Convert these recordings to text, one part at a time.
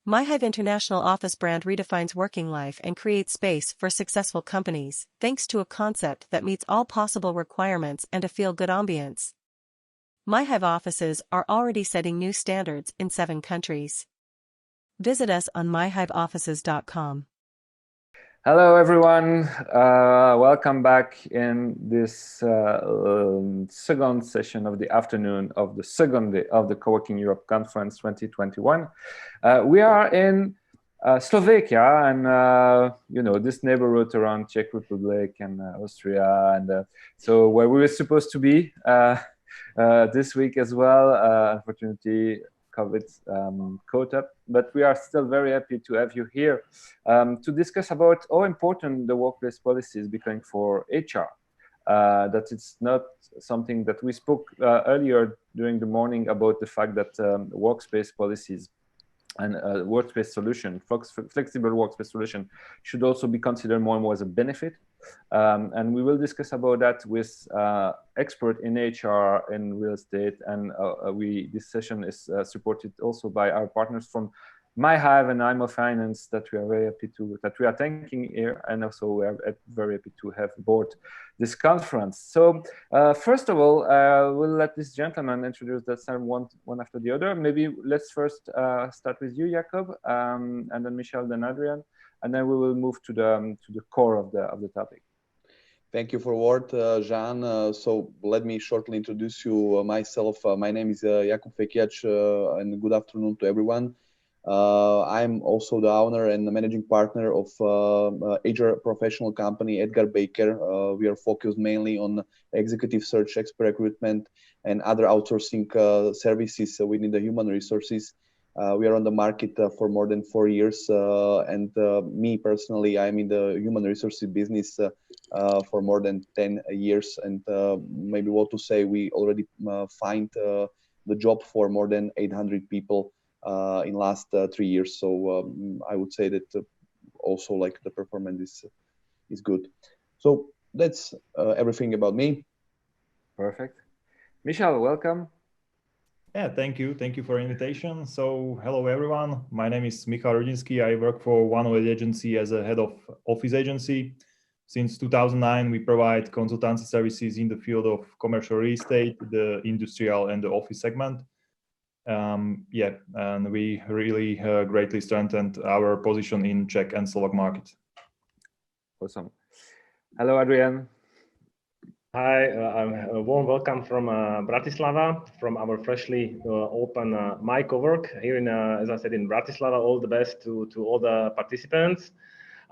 Myhive International Office brand redefines working life and creates space for successful companies, thanks to a concept that meets all possible requirements and a feel-good ambience. Myhive offices are already setting new standards in 7 countries. Visit us on myhiveoffices.com. Hello, everyone. Welcome back in this second session of the afternoon of the second day of the Coworking Europe Conference 2021. We are in Slovakia, and you know, this neighborhood around Czech Republic and Austria, and so where we were supposed to be this week as well. Unfortunately, COVID caught up, but we are still very happy to have you here to discuss about how important the workplace policy is becoming for HR. That it's not something that we spoke earlier during the morning about the fact that workspace policies and workspace solution, flexible workspace solution, should also be considered more and more as a benefit. And we will discuss about that with expert in HR and real estate. And this session is supported also by our partners from Myhive and Immofinanz that we are very happy to, that we are thanking here, and also we are very happy to have aboard this conference. So first of all, we'll let this gentleman introduce themselves one after the other. Maybe let's first start with you, Jakub, and then Michal, then Adrian, and then we will move to the core of the topic. Thank you for the word, Jean. So let me shortly introduce you myself. My name is Jakub Fekiac, and good afternoon to everyone. I'm also the owner and the managing partner of HR professional company Edgar Baker. We are focused mainly on executive search, expert recruitment, and other outsourcing services within the human resources. We are on the market for more than 4 years, and me personally, I'm in the human resources business for more than 10 years. And maybe what to say, we already find the job for more than 800 people in last 3 years. So I would say that also like the performance is good. So that's everything about me. Perfect. Michal, welcome. Yeah, thank you. Thank you for the invitation. So hello, everyone. My name is Michal Rudzinsky. I work for OneWay Agency as a head of office agency. Since 2009, we provide consultancy services in the field of commercial real estate, the industrial and the office segment. Yeah, and we really greatly strengthened our position in Czech and Slovak market. Awesome. Hello, Adrian. Hi, a warm welcome from Bratislava, from our freshly open MyCowork here in, as I said, in Bratislava. All the best to all the participants.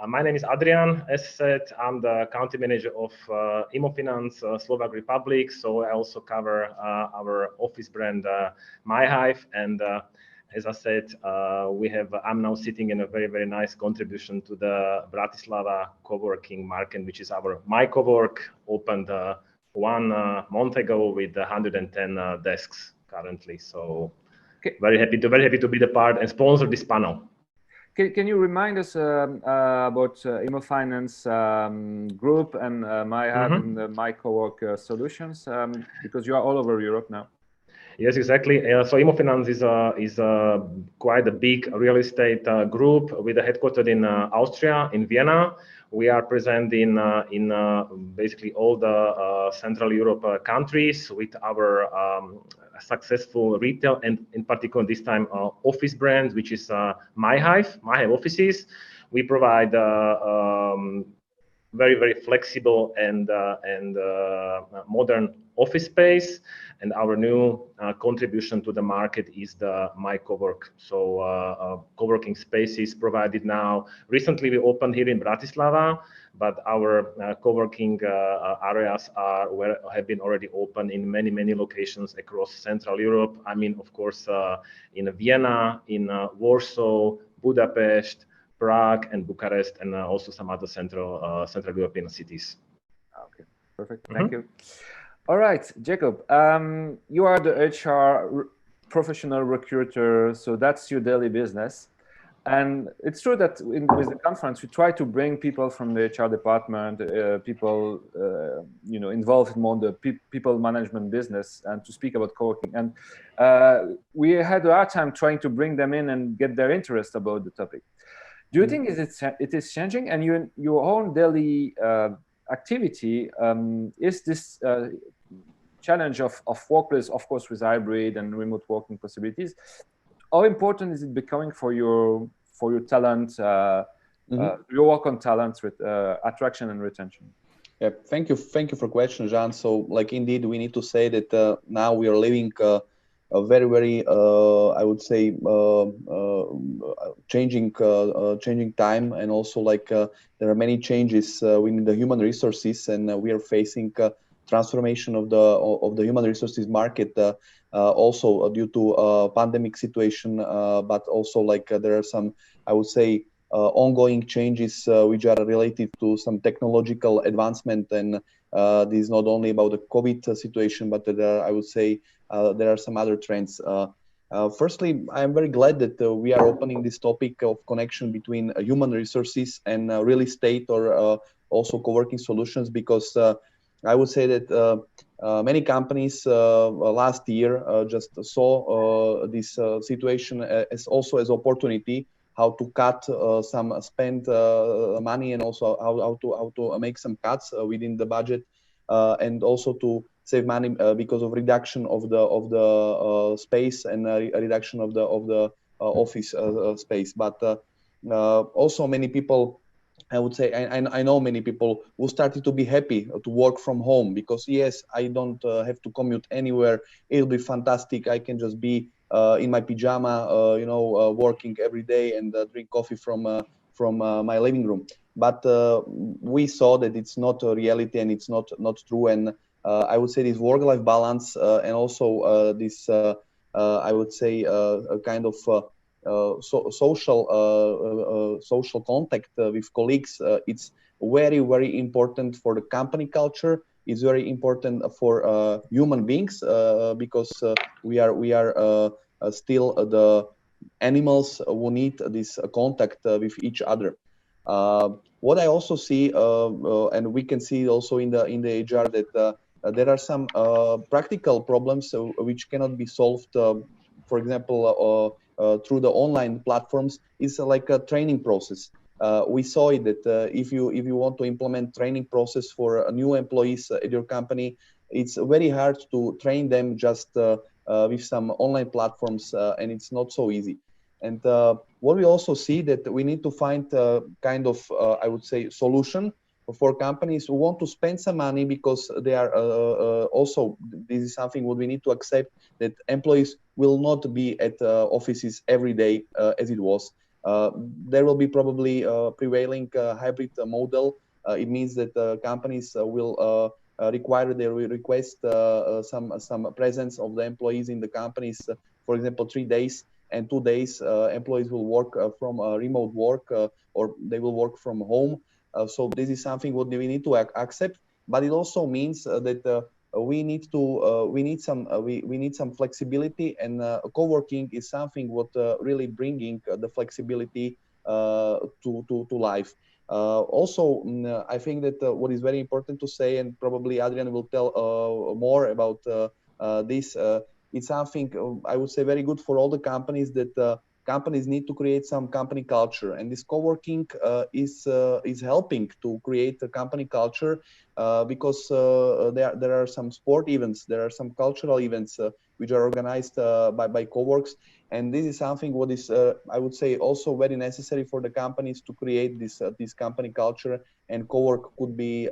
My name is Adrian. As said, I'm the country manager of Immofinanz, Slovak Republic. So I also cover our office brand Myhive. And as I said, I'm now sitting in a very, very nice contribution to the Bratislava co-working market, which is our MyCowork, opened 1 month ago with 110 desks currently. So okay. very happy to be the part and sponsor this panel. Can you remind us about Immofinanz group and Myhive and the MyCowork solutions, because you are all over Europe now? Yes, exactly. So Immofinanz is quite a big real estate group with a headquartered in Austria, in Vienna. We are present in basically all the Central Europe countries with our successful retail and in particular this time office brand, which is Myhive offices. We provide very, very flexible and modern office space, and our new contribution to the market is the MyCowork. So co-working spaces provided now. Recently we opened here in Bratislava, but our co-working areas have been already open in many locations across Central Europe. I mean, of course, in Vienna, in Warsaw, Budapest, Prague, and Bucharest, and also some other Central European cities. Okay, perfect. Thank you. All right, Jakub, you are the HR professional recruiter, so that's your daily business. And it's true that with the conference, we try to bring people from the HR department, people involved in more the people management business, and to speak about co-working. And we had a hard time trying to bring them in and get their interest about the topic. Do you think it is changing? And your own daily activity, is this challenge of workplace, of course, with hybrid and remote working possibilities, how important is it becoming for your talent, your work on talents with attraction and retention? Yeah, thank you for question, Jean. So, like, indeed, we need to say that now we are living a very, I would say, changing time, and also like there are many changes within the human resources, and we are facing transformation of the human resources market, also due to pandemic situation, but also like there are some, I would say, ongoing changes which are related to some technological advancement, and this is not only about the COVID situation, but I would say there are some other trends. Firstly, I am very glad that we are opening this topic of connection between human resources and real estate, or also co-working solutions, because I would say that many companies last year just saw this situation as opportunity, how to cut some spent money, and also how to make some cuts within the budget, and also to save money because of reduction of the space, and reduction of the office space. But also many people, I would say, I know many people who started to be happy to work from home, because yes, I don't have to commute anywhere. It'll be fantastic. I can just be in my pajama, working every day, and drink coffee from my living room. But we saw that it's not a reality, and it's not true. And I would say this work-life balance, and also this, I would say, a kind of social contact with colleagues, it's very important for the company culture. It's very important for human beings, because we are still the animals who need this contact with each other. What I also see, and we can see also in the HR, that there are some practical problems which cannot be solved. For example, through the online platforms, is like a training process. We saw it that if you want to implement training process for new employees at your company, it's very hard to train them just with some online platforms, and it's not so easy. And what we also see, that we need to find kind of, I would say, solution for companies who want to spend some money, because they are also, this is something what we need to accept, that employees will not be at offices every day as it was. There will be probably prevailing hybrid model. It means that companies will require, they will request some presence of the employees in the companies, for example, 3 days, and 2 days employees will work from remote work, or they will work from home. So this is something what we need to accept, but it also means that we need some flexibility, and co-working is something what really bringing the flexibility to life. Also, I think that what is very important to say, and probably Adrian will tell more about this. It's something I would say very good for all the companies, that companies need to create some company culture, and this co-working is helping to create a company culture, because there are some sport events, there are some cultural events which are organized by co-works, and this is something what is I would say also very necessary for the companies to create this company culture, and co-work could be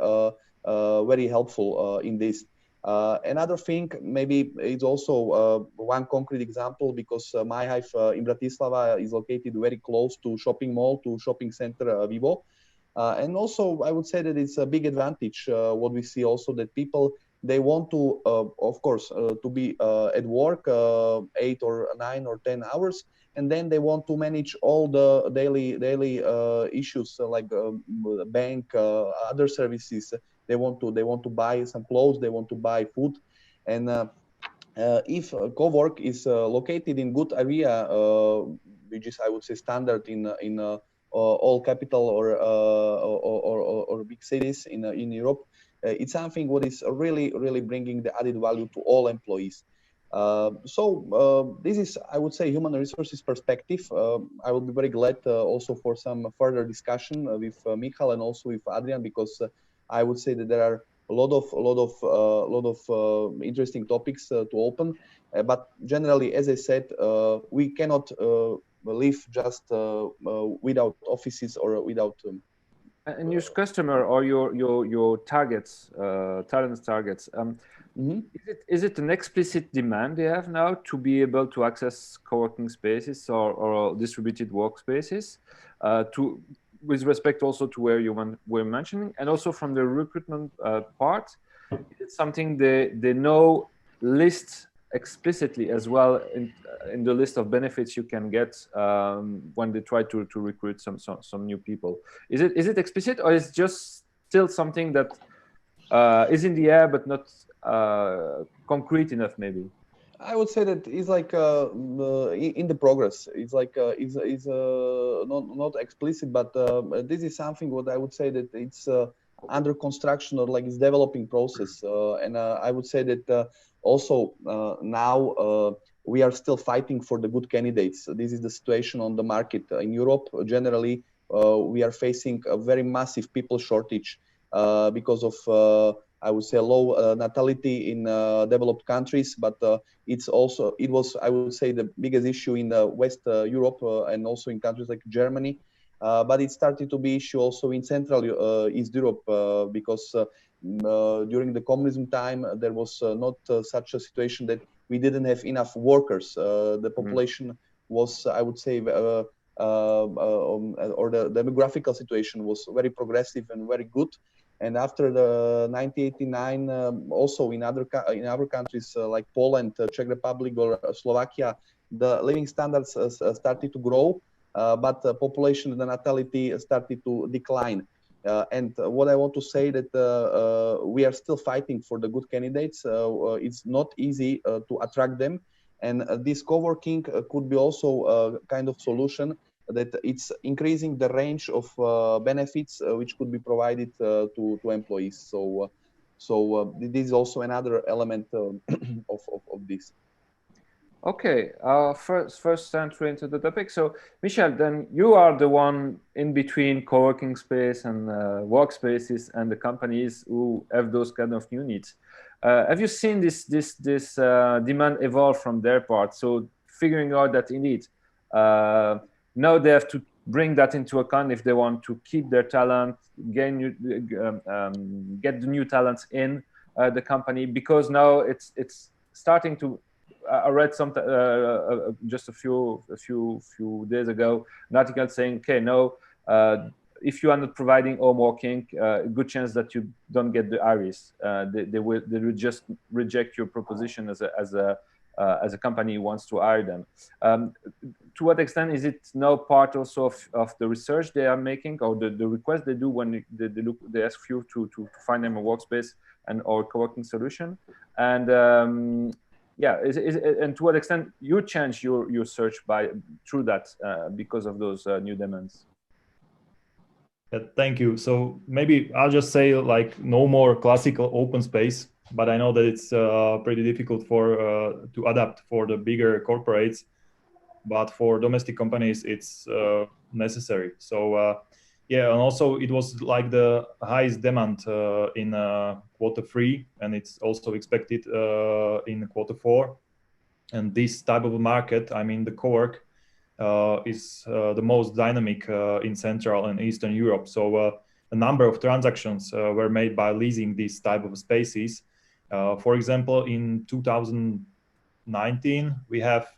very helpful in this. Another thing, maybe it's also one concrete example, because Myhive in Bratislava is located very close to shopping mall, to shopping center Vivo. And also, I would say that it's a big advantage. What we see also, that people, they want to, of course, to be at work 8 or 9 or 10 hours, and then they want to manage all the daily issues like bank, other services. They want to buy some clothes, they want to buy food, and if Cowork is located in good area, which is, I would say, standard in all capital or big cities in Europe, it's something what is really bringing the added value to all employees. This is, I would say, human resources perspective. I will be very glad also for some further discussion with Michal and also with Adrian, because I would say that there are a lot of interesting topics to open. But generally, as I said, we cannot live just without offices or without. And your customer or your targets, talent targets. Is it an explicit demand they have now to be able to access co-working spaces or distributed workspaces? With respect also to where you were mentioning, and also from the recruitment part, is it something they know list explicitly as well in the list of benefits you can get when they try to recruit some new people? Is it explicit, or is it just still something that is in the air but not concrete enough, maybe? I would say that it's like in the progress. It's like is not explicit, but this is something what I would say that it's under construction, or like it's developing process. And I would say that also now we are still fighting for the good candidates. This is the situation on the market in Europe. Generally, we are facing a very massive people shortage because of I would say low natality in developed countries, but it was I would say the biggest issue in West Europe and also in countries like Germany. But it started to be issue also in Central East Europe because during the communism time there was not such a situation that we didn't have enough workers. The population was, I would say, or the demographical situation was very progressive and very good. And after the 1989, also in other countries like Poland, Czech Republic, or Slovakia, the living standards started to grow, but the population, the natality started to decline. And what I want to say that we are still fighting for the good candidates. It's not easy to attract them, and this co-working could be also a kind of solution, that it's increasing the range of benefits which could be provided to employees. So this is also another element of this. Okay, first entry into the topic. So Michal, then you are the one in between co-working space and workspaces and the companies who have those kind of new needs. Have you seen this demand evolve from their part? So figuring out that indeed now they have to bring that into account if they want to keep their talent, get the new talents in the company, because now it's starting to. I read some just a few days ago an article saying, okay, no, if you are not providing home working, a good chance that you don't get the iris. They will just reject your proposition as a company who wants to hire them. To what extent is it now part also of the research they are making, or the request they do when they ask you to find them a workspace or co-working solution? And yeah, and to what extent you change your search through that because of those new demands? Thank you. So maybe I'll just say, like, no more classical open space, but I know that it's pretty difficult to adapt for the bigger corporates, but for domestic companies it's necessary. So yeah, and also it was like the highest demand in Q3, and it's also expected in Q4. And this type of market, I mean the co-work, is the most dynamic in Central and Eastern Europe. So a number of transactions were made by leasing these type of spaces. For example, in 2019, we have,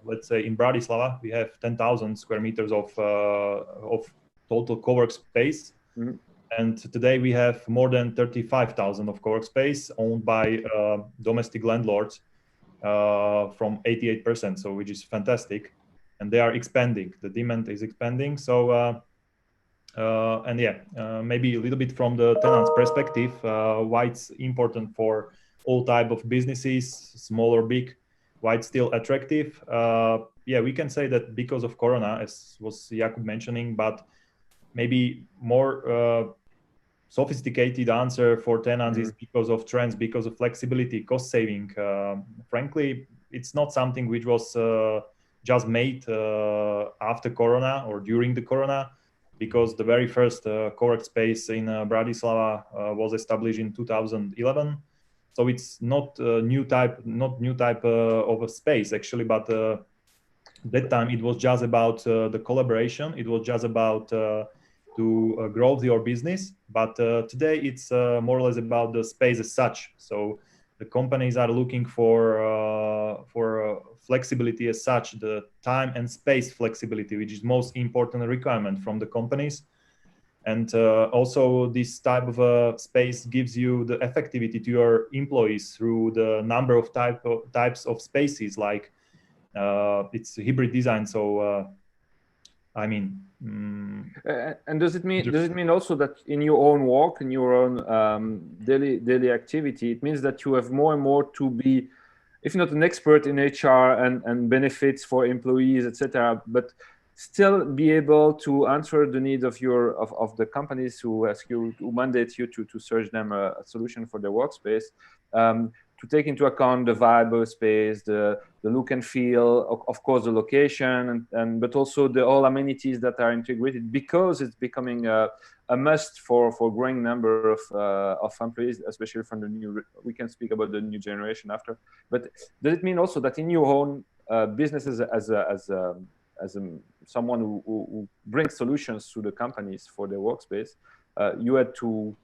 let's say in Bratislava, we have 10,000 square meters of total co-work space. Mm-hmm. And today we have more than 35,000 of co-work space owned by domestic landlords from 88%, so which is fantastic. And they are expanding. The demand is expanding. So, and yeah, maybe a little bit from the tenant's perspective, why it's important for all type of businesses, small or big, why it's still attractive. Yeah, we can say that because of Corona, as was Jakub mentioning, but maybe more sophisticated answer for tenants is because of trends, because of flexibility, cost saving. Frankly, it's not something which was just made after Corona or during the Corona, because the very first co-work space in Bratislava was established in 2011. So it's not a new type, of a space actually, but that time it was just about the collaboration. It was just about to grow your business. But today it's more or less about the space as such. So the companies are looking for flexibility as such, the time and space flexibility, which is most important requirement from the companies. And also this type of space gives you the effectivity to your employees through the number of types of spaces, like it's a hybrid design. So I mean, and does it mean also that in your own work, in your own daily activity, it means that you have more and more to be, if not an expert in HR and benefits for employees, etc., but still be able to answer the needs of the companies who mandate you to search them a solution for their workspace, to take into account the vibe of space, the look and feel, of course the location, but also the all amenities that are integrated, because it's becoming a must for growing number of employees, especially from the new. We can speak about the new generation after. But does it mean also that in your own businesses as someone who brings solutions to the companies for their workspace, you had to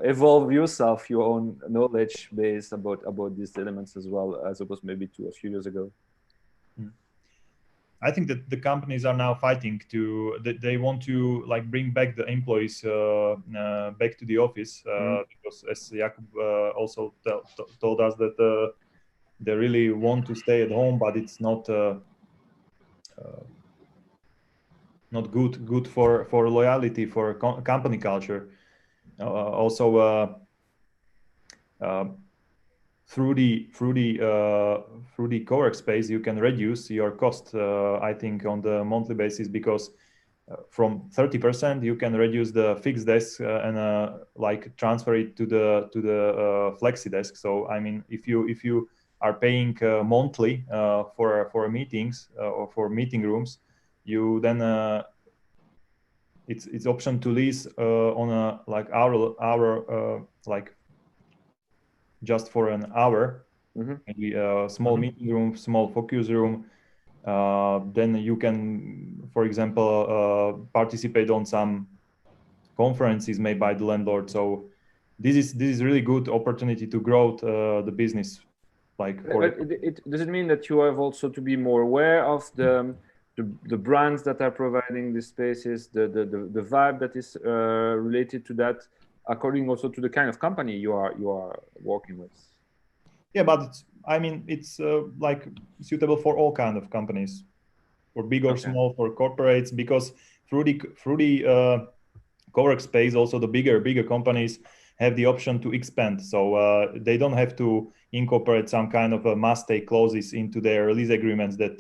evolve yourself, your own knowledge base about these elements as well, as opposed maybe to a few years ago? I think that the companies are now fighting they want to bring back the employees back to the office, because as Jakub also told us that they really want to stay at home, but it's not good for loyalty, for company culture. Also through the co-work space, you can reduce your cost, I think, on the monthly basis, because from 30% you can reduce the fixed desk and transfer it to the flexi desk. So I mean, if you are paying monthly for meetings or for meeting rooms, you then it's option to lease on a hour just for an hour, maybe a small meeting room, small focus room. Then you can, for example, participate on some conferences made by the landlord. So this is really good opportunity to grow the business. Does it mean that you have also to be more aware of the brands that are providing the spaces, the vibe that is related to that, according also to the kind of company you are working with? Yeah, but it's suitable for all kind of companies, for big or small, for corporates, because through the co-work space, also the bigger companies have the option to expand. So they don't have to incorporate some kind of a must-take clauses into their lease agreements that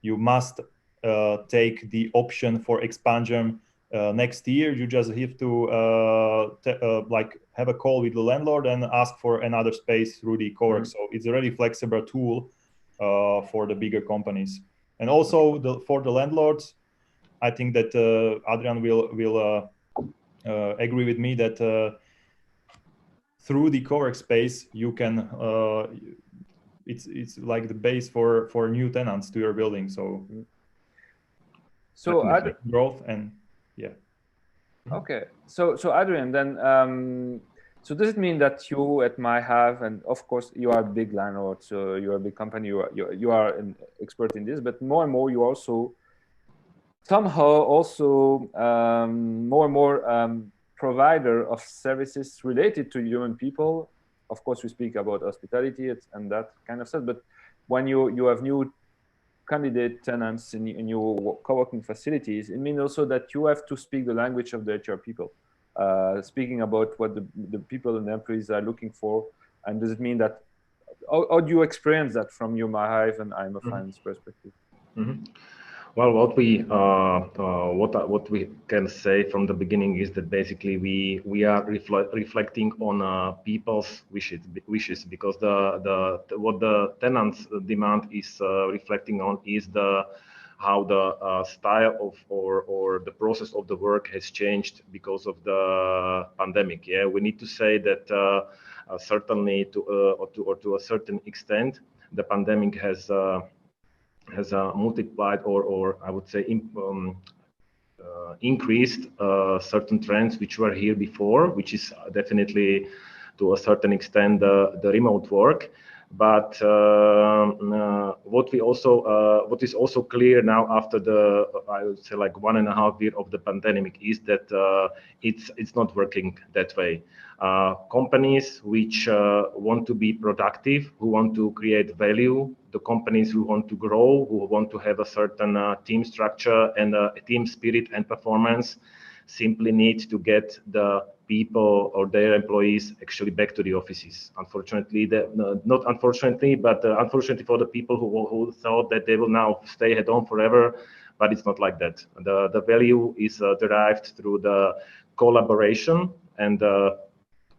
you must take the option for expansion next year. You just have to have a call with the landlord and ask for another space through the co-work. So it's a really flexible tool for the bigger companies. And also for the landlords, I think that Adrian will agree with me that through the co-work space you can it's like the base for new tenants to your building. So growth and yeah. Okay, so Adrian, then so does it mean that you at Myhive, and of course you are a big landlord, so you are a big company, you are an expert in this, but more and more you also somehow also more and more provider of services related to human people. Of course, we speak about hospitality and that kind of stuff, but when you have new candidate tenants in your co-working facilities, it means also that you have to speak the language of the HR people. speaking about what the people and the employees are looking for? And does it mean that, how do you experience that from your Myhive and Immofinanz perspective? Well, what we can say from the beginning is that basically we are reflecting on people's wishes, because what the tenants demand is reflecting on is how the style of or the process of the work has changed because of the pandemic. Yeah, we need to say that certainly to a certain extent, the pandemic has multiplied or I would say increased certain trends which were here before, which is definitely to a certain extent the remote work. But what is also clear now after the I would say like 1.5 years of the pandemic is that it's not working that way. Companies which want to be productive, who want to create value, the companies who want to grow, who want to have a certain team structure and team spirit and performance, simply need to get the people or their employees actually back to the offices. Unfortunately, not unfortunately, but unfortunately for the people who thought that they will now stay at home forever, but it's not like that. The value is derived through the collaboration and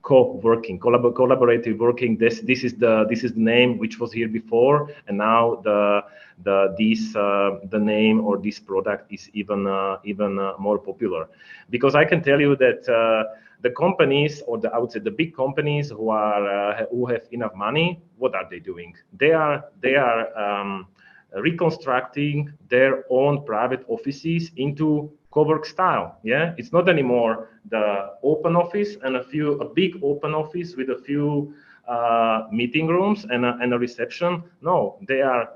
co-working, collaborative working. This is the name which was here before, and now the name or this product is even more popular, because I can tell you that the companies, or I would say the big companies who have enough money, what are they doing? They are reconstructing their own private offices into co-work style. Yeah, it's not anymore the open office and a big open office with a few meeting rooms and a reception. No, they have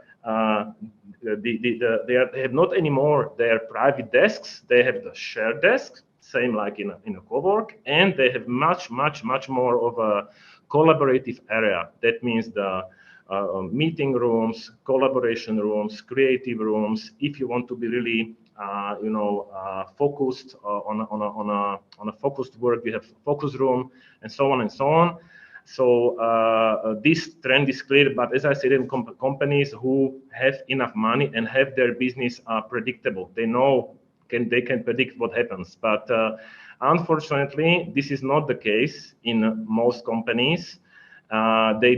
not anymore their private desks. They have the shared desks, same like in a co-work, and they have much more of a collaborative area. That means the meeting rooms, collaboration rooms, creative rooms. If you want to be really focused on a focused work, you have focus room, and so on and so on. So this trend is clear, but as I said, in companies who have enough money and have their business predictable, they can predict what happens. But unfortunately, this is not the case in most companies. They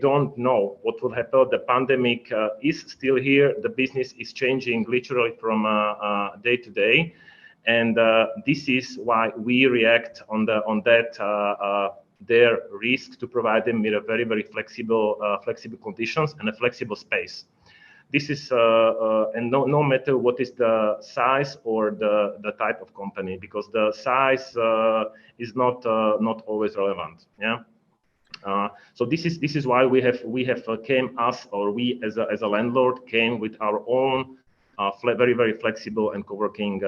don't know what will happen. The pandemic is still here. The business is changing literally from day to day. And this is why we react on that their risk to provide them with a very flexible conditions and a flexible space. This is and no matter what is the size or the type of company, because the size is not always relevant. Yeah. So this is why we as a landlord came with our own very flexible and co-working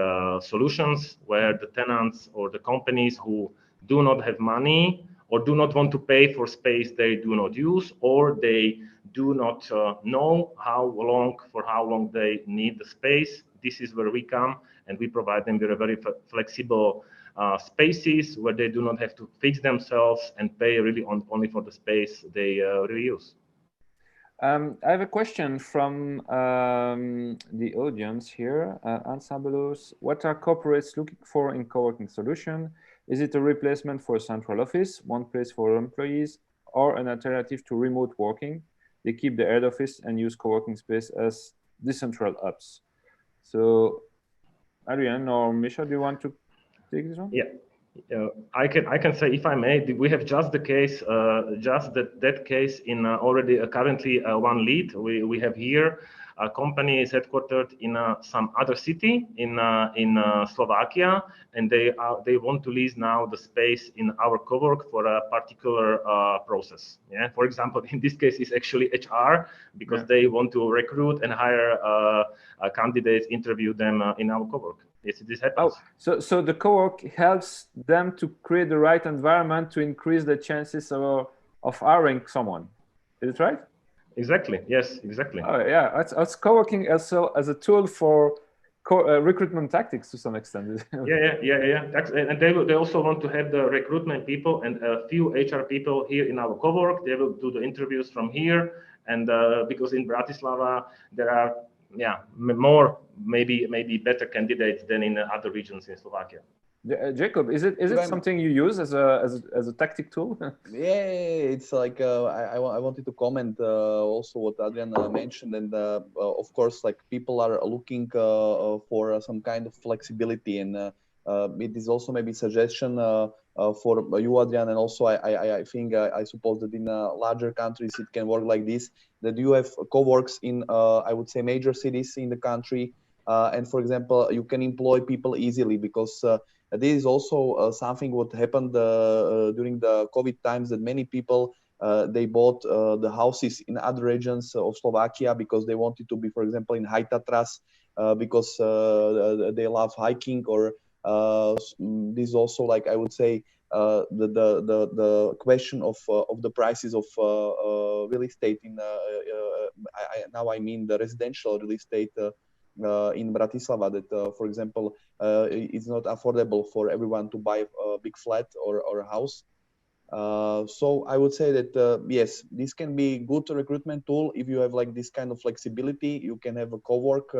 solutions, where the tenants or the companies who do not have money or do not want to pay for space they do not use, or they do not know for how long they need the space. This is where we come, and we provide them with a very flexible spaces where they do not have to fix themselves and pay really only for the space they really use. I have a question from the audience here. Ansabelos, what are corporates looking for in co-working solution? Is it a replacement for a central office, one place for employees, or an alternative to remote working? They keep the head office and use co-working space as decentral hubs. So, Adrian or Michal, do you want to take this one? Yeah. I can say, if I may, we have just the case, that case in already currently one lead. We have here a company is headquartered in some other city in Slovakia, and they want to lease now the space in our cowork for a particular process. Yeah, for example, in this case, it's actually HR, because they want to recruit and hire candidates, interview them in our cowork. Yes, this happens. Oh, so the co-work helps them to create the right environment to increase the chances of hiring someone. Is it right? Exactly. Yes, exactly. Oh, yeah. It's co-working as a tool for recruitment tactics to some extent. Yeah. And they also want to have the recruitment people and a few HR people here in our cowork. They will do the interviews from here, and because in Bratislava there are more maybe better candidates than in other regions in Slovakia. Jakub, is it something you use as a tactic tool? Yeah, it's like I wanted to comment also what Adrian mentioned, and of course, like people are looking for some kind of flexibility, and it is also maybe suggestion for you, Adrian, and also I think I suppose that in larger countries it can work like this, that you have co-works in I would say major cities in the country, and for example, you can employ people easily because. This is also something what happened during the COVID times, that many people they bought the houses in other regions of Slovakia because they wanted to be, for example, in High Tatras because they love hiking, or this is also, like I would say, the question of the prices of real estate in now I mean the residential real estate. In Bratislava, that for example it's not affordable for everyone to buy a big flat or a house. So I would say that yes, this can be good recruitment tool if you have like this kind of flexibility. You can have a co-work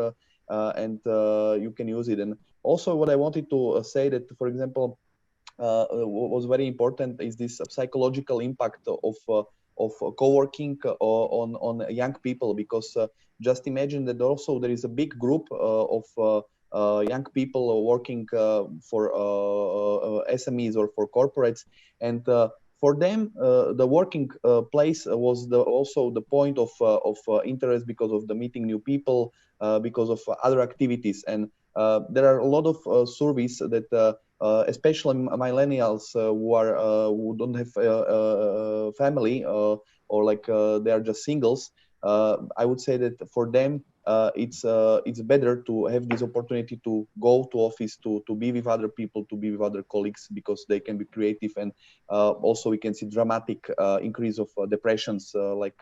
and you can use it. And also what I wanted to say that, for example, what was very important is this psychological impact of co-working on young people, because just imagine that also there is a big group of young people working for SMEs or for corporates, and for them the working place was also the point of interest because of the meeting new people, because of other activities. And there are a lot of surveys that especially millennials who don't have family or like they are just singles. I would say that for them it's better to have this opportunity to go to office, to be with other people, to be with other colleagues, because they can be creative. And also we can see dramatic increase of depressions. I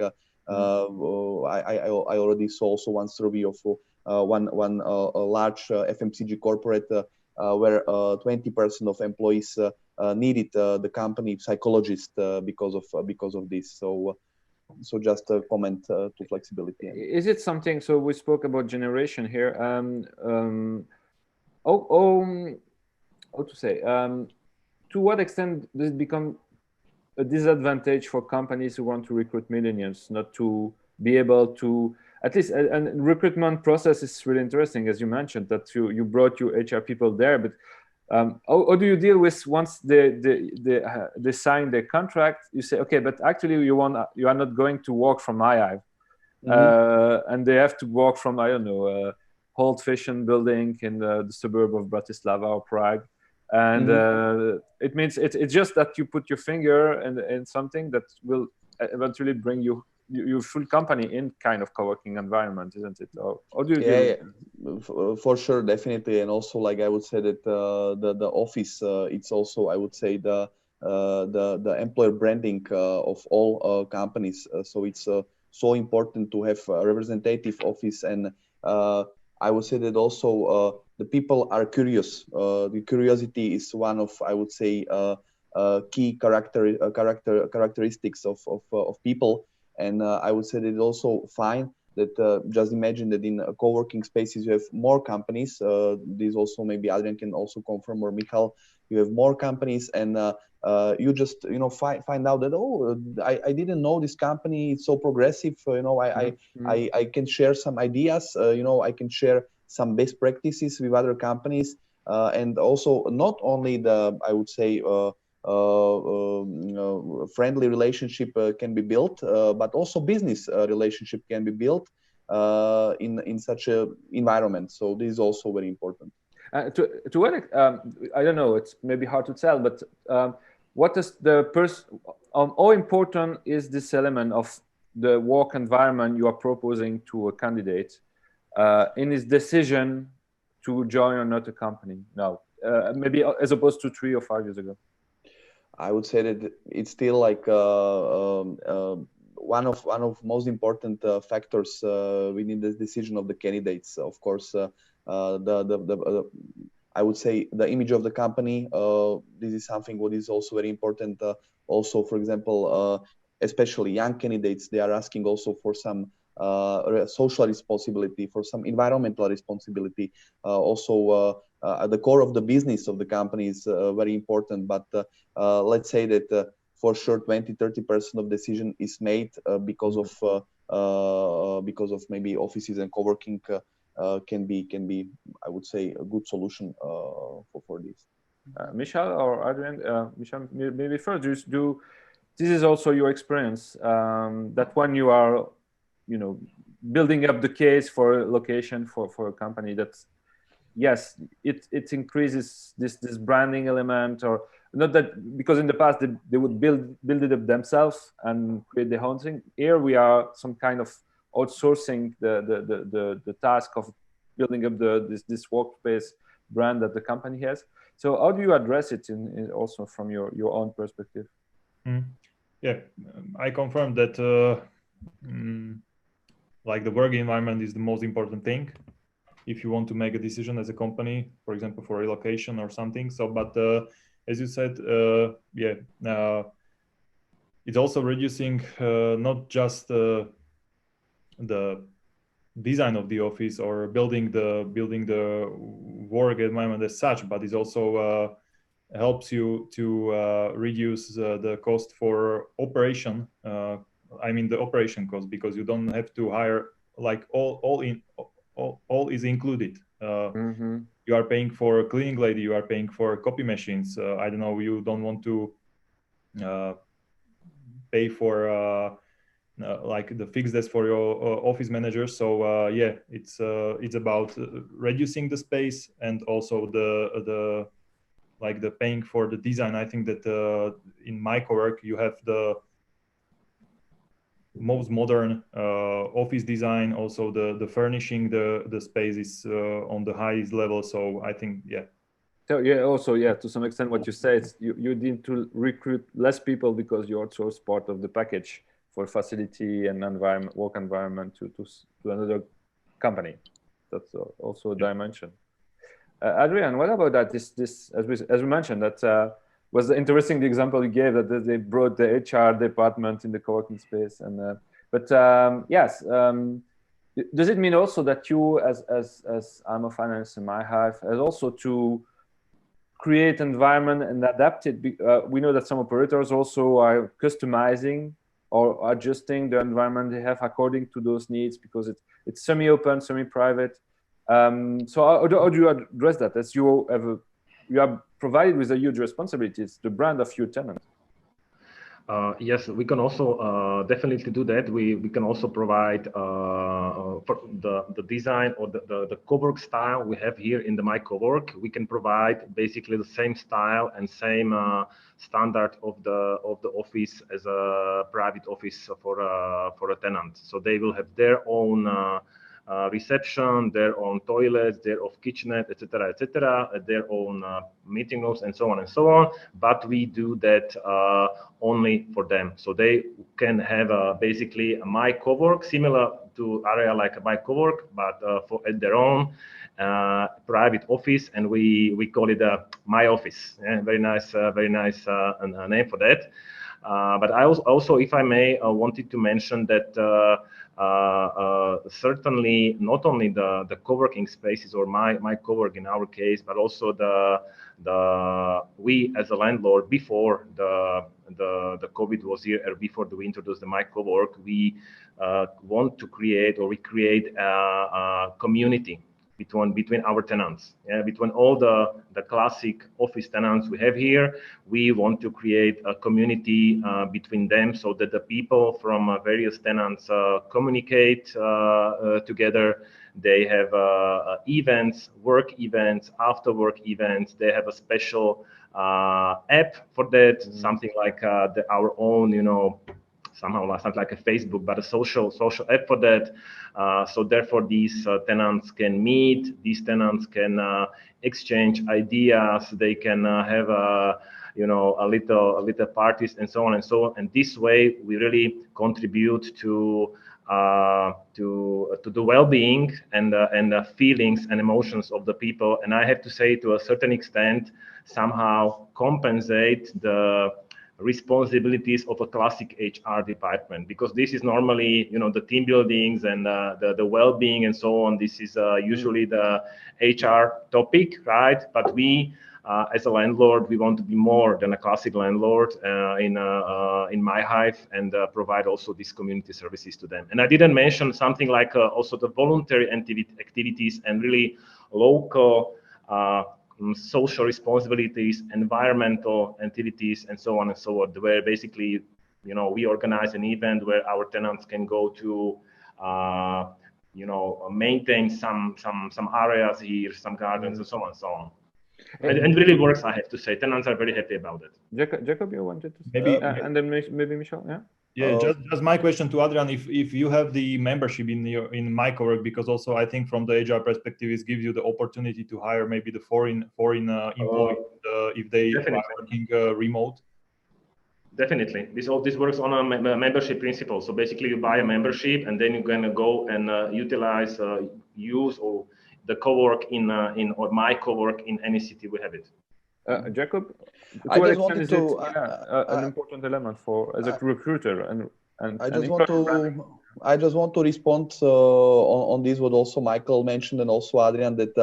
already saw also one survey of one large FMCG corporate where 20% of employees needed the company psychologist because of this. So just a comment to flexibility. Is it something? So we spoke about generation here. How to say? To what extent does it become a disadvantage for companies who want to recruit millennials not to be able to, at least, and recruitment process is really interesting, as you mentioned, that you brought your HR people there, but how do you deal with once they sign their contract? You say, okay, but actually you are not going to work from Myhive, and they have to work from, I don't know, old-fashioned building in the suburb of Bratislava or Prague, and it means it's just that you put your finger in something that will eventually bring you your full company in kind of co-working environment, isn't it? Or do you deal for sure, definitely. And also, like I would say that the office, it's also, I would say, the employer branding of all companies. So it's so important to have a representative office. And I would say that also the people are curious. The curiosity is one of, I would say, key characteristics of people. And I would say that it's also fine that just imagine that in co-working spaces you have more companies. This also maybe Adrian can also confirm, or Michal, you have more companies, and you just find out that I didn't know this company is so progressive. I can share some ideas. I can share some best practices with other companies, and also not only the, I would say, friendly relationship can be built, but also business relationship can be built in such a environment. So this is also very important. To what I don't know, it's maybe hard to tell, but what is how important is this element of the work environment you are proposing to a candidate in his decision to join or not a company now, maybe as opposed to 3 or 5 years ago? I would say that it's still like one of most important factors within the decision of the candidates. Of course, I would say the image of the company. This is something what is also very important. Also, for example, especially young candidates, they are asking also for some social responsibility, for some environmental responsibility. Also, the core of the business of the company is very important. But let's say that for sure 20-30% of decision is made because of maybe offices and co-working can be I would say a good solution for this. Michal or Adrian, Michal, maybe first, this is also your experience that when you are, building up the case for a location for a company, that's yes, it increases this branding element, or not that, because in the past they would build it up themselves and create their own thing. Here we are some kind of outsourcing the task of building up this workspace brand that the company has. So how do you address it in also from your own perspective? Yeah, I confirm that like the work environment is the most important thing if you want to make a decision as a company, for example, for relocation or something. So, but as you said, it's also reducing not just the design of the office or building the work environment as such, but it also helps you to reduce the cost for operation. I mean the operation cost, because you don't have to hire, like all is included. You are paying for a cleaning lady, you are paying for copy machines. I don't know, you don't want to pay for like the fixed desk for your office manager. So yeah, it's about reducing the space and also the paying for the design. I think that in my cowork you have the most modern office design. Also the furnishing the space is on the highest level. So I think So yeah, also to some extent what you say, it's you need to recruit less people because you outsource part of the package for facility and work environment to another company. That's also a dimension. Adrian, what about that? This as we mentioned, that was interesting, the example you gave, that they brought the HR department in the co-working space. And yes, does it mean also that you as Immofinanz and Myhive has also to create environment and adapt it? We know that some operators also are customizing or adjusting the environment they have according to those needs, because it's semi-open, semi-private. So how do you address that, as you are provided with a huge responsibility? It's the brand of your tenant. Yes, we can also definitely do that. We can also provide for the design or the cowork style we have here in the My Cowork. We can provide basically the same style and same standard of the office as a private office for a tenant. So they will have their own reception, their own toilets, their own kitchenette, etc., their own meeting rooms, and so on and so on. But we do that only for them, so they can have basically a My Cowork, similar to area like a My Cowork, but for at their own private office, and we call it My Office. Yeah, very nice name for that. But I also, if I may, wanted to mention that certainly not only the co-working spaces or my co-work in our case, but also we as a landlord, before the COVID was here, or before we introduced the My Co-work, we want to create, or we create a community between our tenants, between all the classic office tenants we have here. We want to create a community between them, so that the people from various tenants communicate together. They have events, work events, after work events. They have a special app for that, something like our own, somehow something like a Facebook, but a social app for that. So therefore, these tenants can meet. These tenants can exchange ideas. They can have a little parties, and so on and so on. And this way, we really contribute to to the well-being and the feelings and emotions of the people. And I have to say, to a certain extent, somehow compensate the responsibilities of a classic HR department, because this is normally, you know, the team buildings and the well-being and so on. This is usually the HR topic, right? But we, as a landlord, we want to be more than a classic landlord in Myhive, and provide also these community services to them. And I didn't mention something like also the voluntary activities and really local social responsibilities, environmental activities, and so on and so on, where basically, you know, we organize an event where our tenants can go to, you know, maintain some areas here, some gardens, and so on and so on. And really works, I have to say. Tenants are very happy about it. Jacob, you wanted to maybe, and then maybe Michal, yeah. Yeah, just my question to Adrian: if you have the membership in MyCowork, because also I think from the HR perspective, it gives you the opportunity to hire maybe the foreign employee if they are working remote. Definitely, this works on a membership principle. So basically, you buy a membership, and then you're gonna go and utilize, use or the cowork or MyCowork in any city we have it. Jacob, I just wanted to an important element for as a recruiter, and I just want to respond on this what also Michael mentioned, and also Adrian, that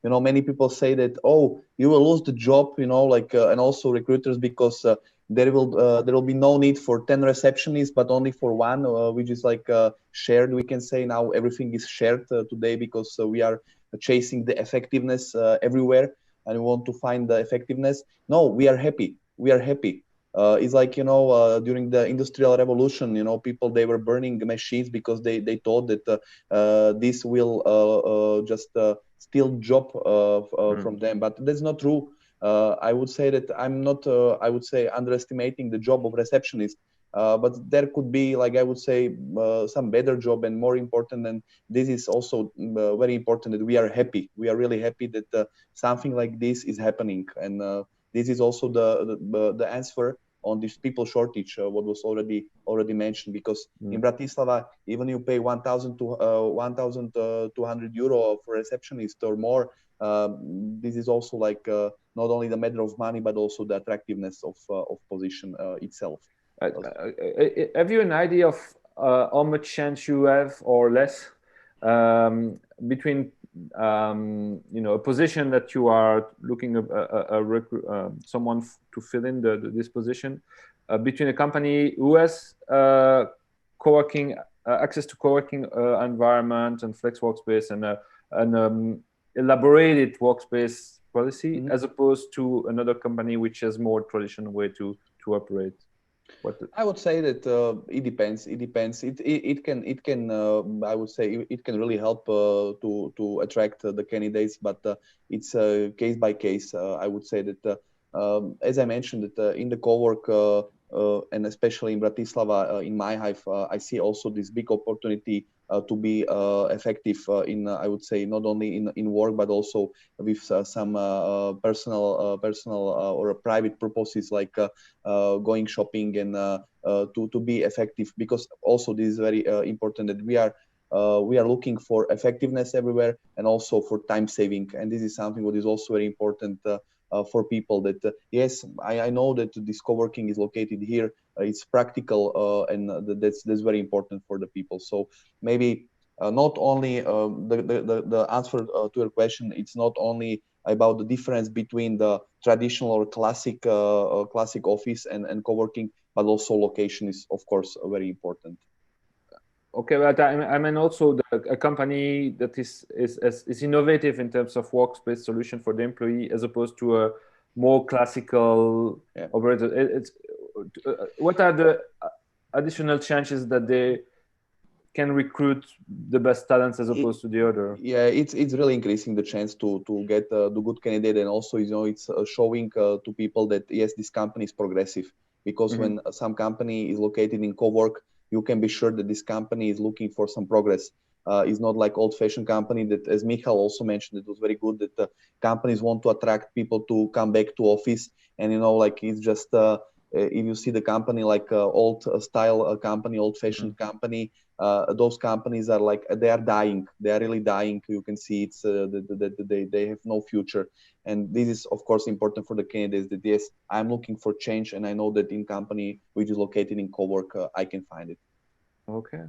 you know, many people say that, oh, you will lose the job, you know, like and also recruiters, because there will be no need for 10 receptionists, but only for one, which is like shared. We can say now everything is shared today, because we are chasing the effectiveness everywhere, and we want to find the effectiveness. No, we are happy. We are happy. It's like, you know, during the Industrial Revolution, you know, people, they were burning machines because they thought that this will just steal job from them. But that's not true. I would say that I'm not, I would say, underestimating the job of receptionist. But there could be, like, I would say, some better job, and more important, and this is also very important, that we are happy. We are really happy that something like this is happening, and this is also the answer on this people shortage, what was already mentioned. Because in Bratislava, even you pay 1,000 to 1,200 euro for receptionist or more, this is also like not only the matter of money, but also the attractiveness of position itself. Have you an idea of how much chance you have or less between you know, a position that you are looking someone to fill in this position, between a company who has co-working access to co-working environment and Flex Workspace and an elaborated workspace policy, as opposed to another company which has more traditional way to operate? I would say that it depends. It depends. It can. I would say it can really help to attract the candidates, but it's case by case. I would say that, as I mentioned, that in the cowork and especially in Bratislava, in Myhive, I see also this big opportunity to be effective in, I would say, not only in work, but also with some personal or private purposes, like going shopping, and to be effective. Because also this is very important, that we are looking for effectiveness everywhere, and also for time saving. And this is something what is also very important for people, that yes, I know that this co-working is located here, it's practical, and that's very important for the people. So maybe not only the answer to your question, it's not only about the difference between the traditional or classic office and co-working, but also location is, of course, very important. Okay, but I mean also a company that is innovative in terms of workspace solution for the employee, as opposed to a more classical operator. What are the additional chances that they can recruit the best talents as opposed to the other? Yeah, it's really increasing the chance to get the good candidate, and also, you know, it's showing to people that yes, this company is progressive. Because when some company is located in co-work, you can be sure that this company is looking for some progress. It's not like old-fashioned company that, as Michal also mentioned, it was very good, that companies want to attract people to come back to office, and, you know, like, it's just if you see the company like old style company, old-fashioned company, those companies are like they are dying. They are really dying. You can see it's they have no future. And this is of course important for the candidates. That yes, I'm looking for change, and I know that in company which is located in Cowork, I can find it. Okay,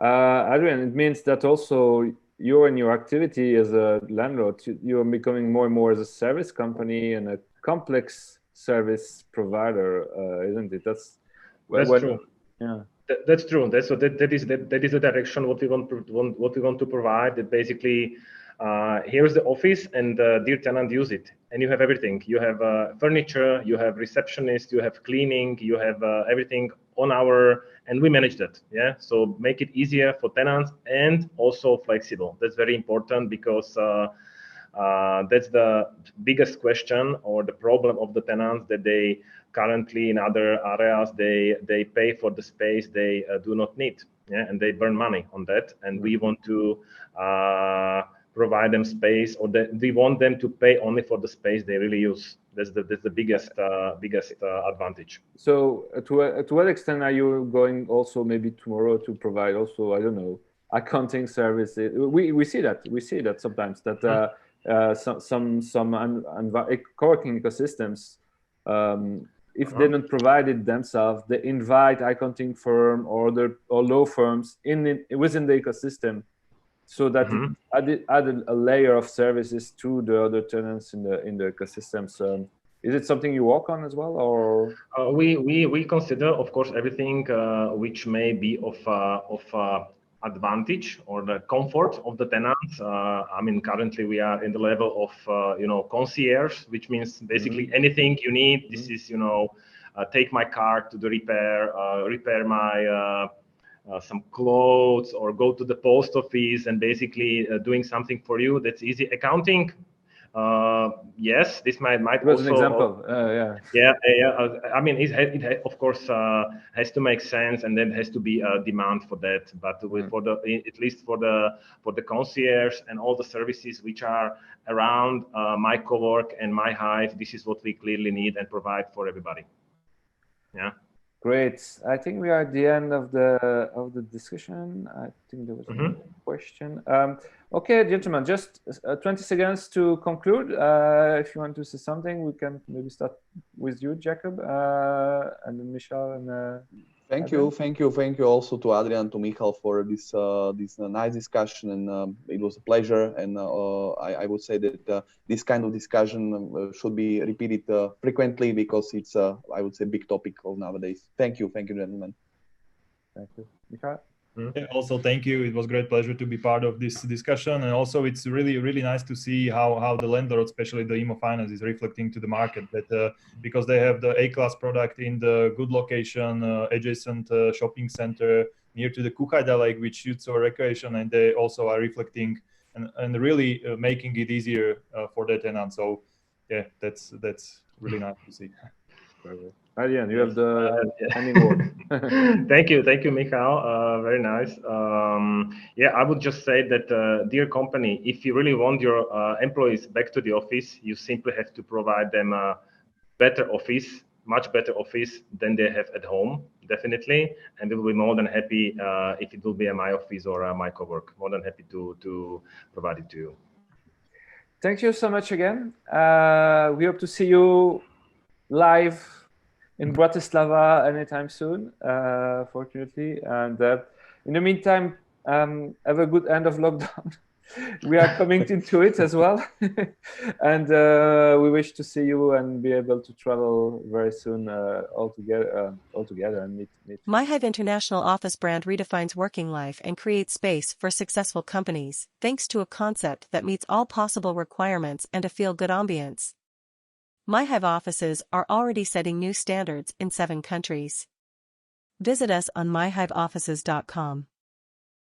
Adrian, it means that also you and your activity as a landlord, you are becoming more and more as a service company and a complex service provider, isn't it? That's true. Yeah. That's true. That is the direction what we want to provide. That basically, here's the office, and dear tenant, use it, and you have everything. You have furniture, you have receptionist, you have cleaning, you have everything on and we manage that. Yeah. So make it easier for tenants and also flexible. That's very important because that's the biggest question or the problem of the tenants, that they currently in other areas they pay for the space they do not need, yeah, and they burn money on that. And we want to provide them space, or we want them to pay only for the space they really use. That's the biggest advantage. So to what extent are you going also maybe tomorrow to provide also, I don't know, accounting services? We see that sometimes that some co-working ecosystems, if they don't provide it themselves, they invite accounting firm or law firms within the ecosystem, so that it added a layer of services to the other tenants in the ecosystem. So is it something you work on as well, or? We consider, of course, everything which may be of advantage or the comfort of the tenants. I mean, currently we are in the level of concierge, which means basically anything you need. This is take my car to the repair my some clothes, or go to the post office and basically doing something for you. That's easy. Accounting, yes, this might was also an example. Yeah. I mean, it of course has to make sense, and then has to be a demand for that. But at least for the concierge and all the services which are around my Cowork and Myhive, this is what we clearly need and provide for everybody. Yeah. Great. I think we are at the end of the discussion. I think there was a question. Okay, gentlemen, just 20 seconds to conclude. If you want to say something, we can maybe start with you, Jakub, and then Michal and. Thank you also to Adrian, to Michal for this nice discussion, and it was a pleasure. And I would say that this kind of discussion should be repeated frequently, because it's I would say big topic of nowadays. Thank you, gentlemen. Thank you, Michal. Yeah, also thank you. It was a great pleasure to be part of this discussion, and also it's really nice to see how the landlord, especially the Immofinanz, is reflecting to the market, that because they have the A-class product in the good location, adjacent shopping center near to the Kuchajda Lake, which suits our recreation, and they also are reflecting and really making it easier for the tenant. So yeah, that's really nice to see. Adrian, you have the ending word. Thank you, Michal. Very nice. Yeah, I would just say that, dear company, if you really want your employees back to the office, you simply have to provide them a better office, much better office than they have at home, definitely. And we will be more than happy if it will be a My Office or a My Cowork. More than happy to provide it to you. Thank you so much again. We hope to see you live in Bratislava anytime soon, fortunately. And in the meantime, have a good end of lockdown. We are coming into it as well. And we wish to see you and be able to travel very soon all together and meet. Myhive International Office brand redefines working life and creates space for successful companies, thanks to a concept that meets all possible requirements and a feel-good ambience. Myhive offices are already setting new standards in 7 countries. Visit us on myhiveoffices.com.